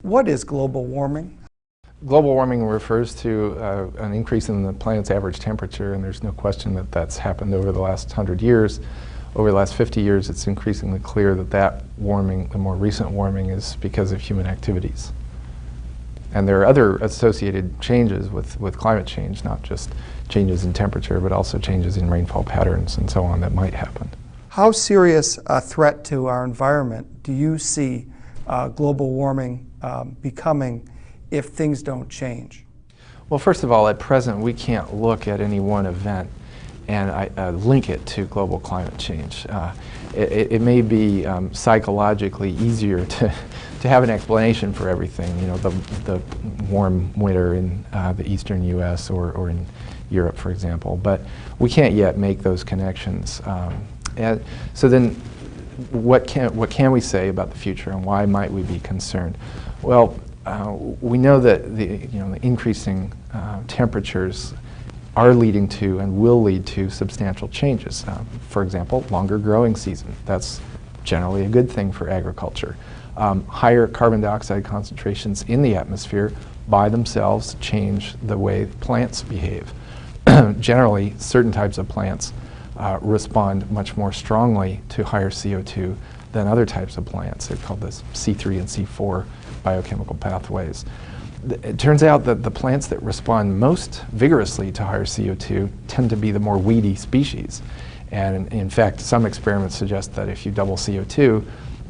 What is global warming? Global warming refers to an increase in the planet's average temperature, and there's no question that that's happened over the last 100 years. Over the last 50 years, it's increasingly clear that that warming, the more recent warming, is because of human activities. And there are other associated changes with climate change, not just changes in temperature, but also changes in rainfall patterns and so on that might happen. How serious a threat to our environment do you see global warming becoming if things don't change? Well, first of all, at present, we can't look at any one event and link it to global climate change. It may be psychologically easier to have an explanation for everything, you know, the warm winter in the eastern U.S. or in Europe, for example, but we can't yet make those connections. And so then, what can we say about the future, and why might we be concerned? Well, we know that the increasing temperatures are leading to and will lead to substantial changes. For example, longer growing season. That's generally a good thing for agriculture. Higher carbon dioxide concentrations in the atmosphere by themselves change the way plants behave. Generally, certain types of plants respond much more strongly to higher CO2 than other types of plants. They're called the C3 and C4 biochemical pathways. It turns out that the plants that respond most vigorously to higher CO2 tend to be the more weedy species. And in fact, some experiments suggest that if you double CO2,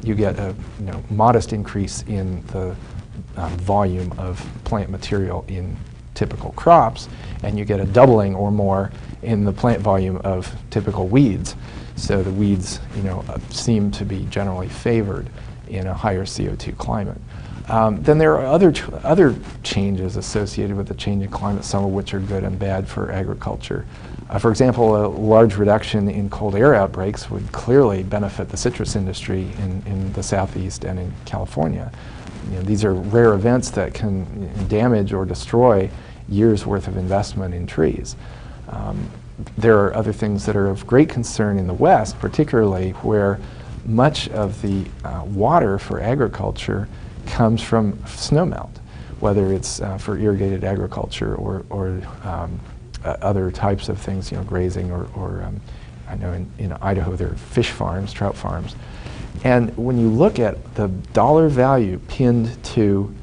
you get a modest increase in the volume of plant material in typical crops, and you get a doubling or more in the plant volume of typical weeds. So the weeds, seem to be generally favored in a higher CO2 climate. Then there are other changes associated with the changing climate, some of which are good and bad for agriculture. For example, a large reduction in cold air outbreaks would clearly benefit the citrus industry in the southeast and in California. These are rare events that can damage or destroy years' worth of investment in trees. There are other things that are of great concern in the West, particularly where much of the water for agriculture comes from snowmelt, whether it's for irrigated agriculture or other types of things, grazing or I know in Idaho there are fish farms, trout farms. And when you look at the dollar value pinned to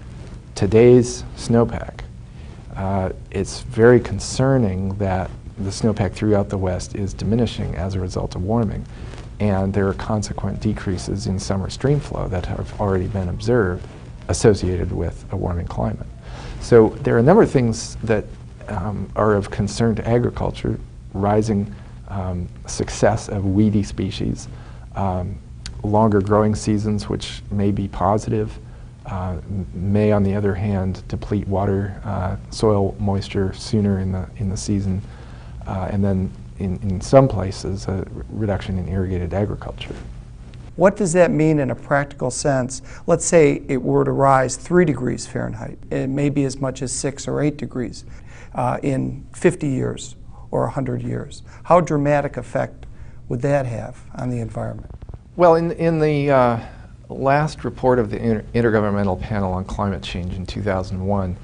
today's snowpack, it's very concerning that the snowpack throughout the West is diminishing as a result of warming. And there are consequent decreases in summer stream flow that have already been observed associated with a warming climate. So there are a number of things that are of concern to agriculture: rising success of weedy species, longer growing seasons, which may be positive, may on the other hand deplete water, soil moisture sooner in the season, and then in some places a reduction in irrigated agriculture. What does that mean in a practical sense? Let's say it were to rise 3 degrees Fahrenheit. It may be as much as 6 or 8 degrees in 50 years or 100 years. How dramatic effect would that have on the environment? Well, in the last report of the Intergovernmental Panel on Climate Change in 2001,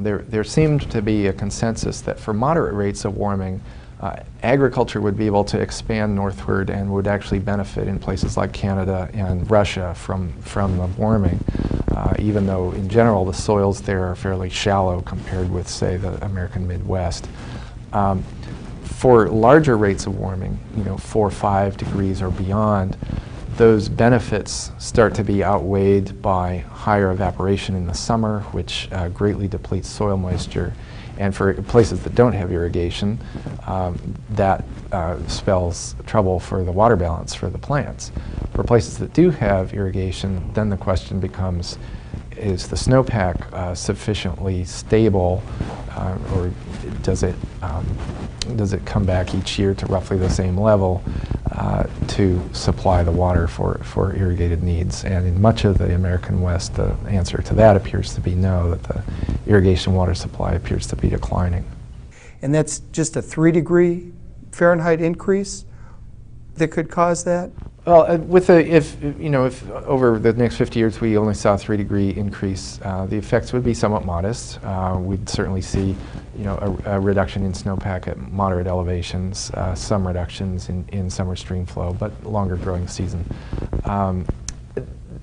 there seemed to be a consensus that for moderate rates of warming, agriculture would be able to expand northward and would actually benefit in places like Canada and Russia from the warming, even though in general the soils there are fairly shallow compared with, say, the American Midwest. For larger rates of warming, 4 or 5 degrees or beyond, those benefits start to be outweighed by higher evaporation in the summer, which greatly depletes soil moisture. And for places that don't have irrigation, that spells trouble for the water balance for the plants. For places that do have irrigation, then the question becomes, is the snowpack sufficiently stable, or does it come back each year to roughly the same level to supply the water for irrigated needs? And in much of the American West, the answer to that appears to be no, that the irrigation water supply appears to be declining. And that's just a 3 degree Fahrenheit increase that could cause that? Well, if over the next 50 years we only saw a 3-degree increase, the effects would be somewhat modest. We'd certainly see, a reduction in snowpack at moderate elevations, some reductions in summer stream flow, but longer growing season.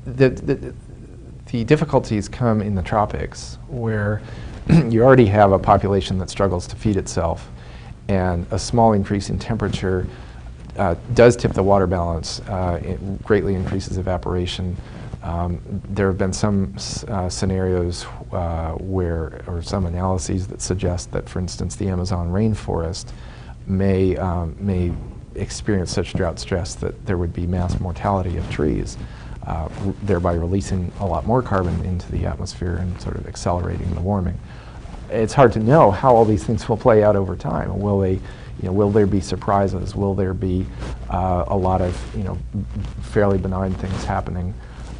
The difficulties come in the tropics, where you already have a population that struggles to feed itself, and a small increase in temperature does tip the water balance. It greatly increases evaporation. There have been some scenarios or some analyses that suggest that, for instance, the Amazon rainforest may experience such drought stress that there would be mass mortality of trees, thereby releasing a lot more carbon into the atmosphere and sort of accelerating the warming. It's hard to know how all these things will play out over time. Will there be surprises? Will there be a lot of fairly benign things happening?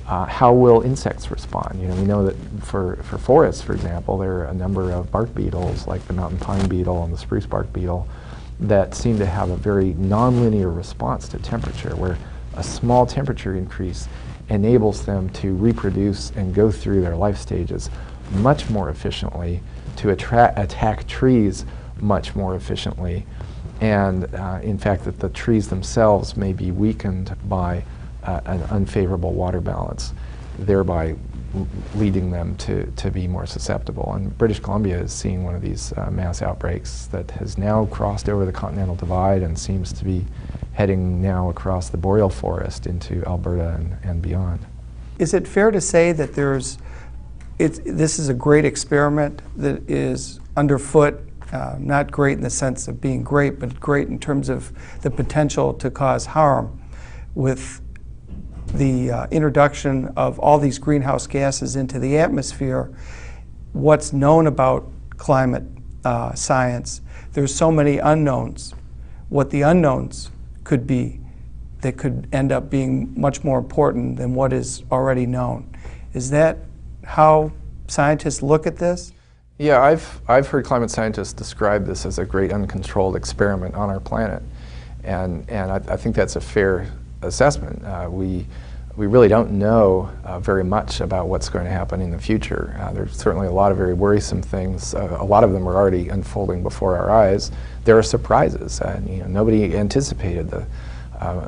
How will insects respond? We know that for forests, for example, there are a number of bark beetles, like the mountain pine beetle and the spruce bark beetle, that seem to have a very nonlinear response to temperature, where a small temperature increase enables them to reproduce and go through their life stages much more efficiently, to attack trees much more efficiently, and in fact that the trees themselves may be weakened by an unfavorable water balance, thereby leading them to be more susceptible. And British Columbia is seeing one of these mass outbreaks that has now crossed over the continental divide and seems to be heading now across the boreal forest into Alberta and beyond. Is it fair to say that this is a great experiment that is underfoot, not great in the sense of being great, but great in terms of the potential to cause harm with the introduction of all these greenhouse gases into the atmosphere? What's known about climate science, there's so many unknowns. What the unknowns could be that could end up being much more important than what is already known. Is that how scientists look at this? Yeah, I've heard climate scientists describe this as a great uncontrolled experiment on our planet, and I think that's a fair assessment. We really don't know very much about what's going to happen in the future. There's certainly a lot of very worrisome things. A lot of them are already unfolding before our eyes. There are surprises. Nobody anticipated the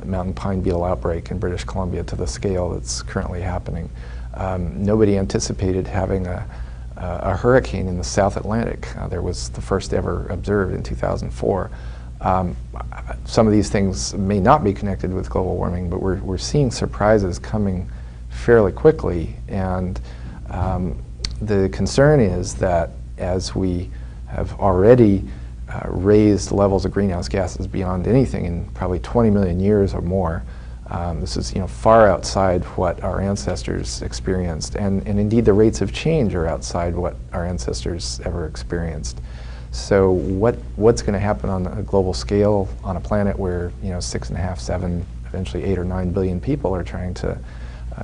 mountain pine beetle outbreak in British Columbia to the scale that's currently happening. Nobody anticipated having a hurricane in the South Atlantic. There was the first ever observed in 2004. Some of these things may not be connected with global warming, but we're seeing surprises coming fairly quickly, and the concern is that as we have already raised levels of greenhouse gases beyond anything in probably 20 million years or more, this is far outside what our ancestors experienced, and indeed the rates of change are outside what our ancestors ever experienced. So what's going to happen on a global scale on a planet where 6.5, 7, eventually 8 or 9 billion people are trying to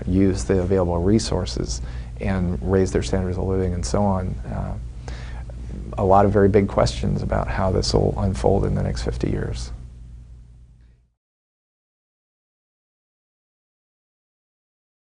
use the available resources and raise their standards of living and so on? A lot of very big questions about how this will unfold in the next 50 years.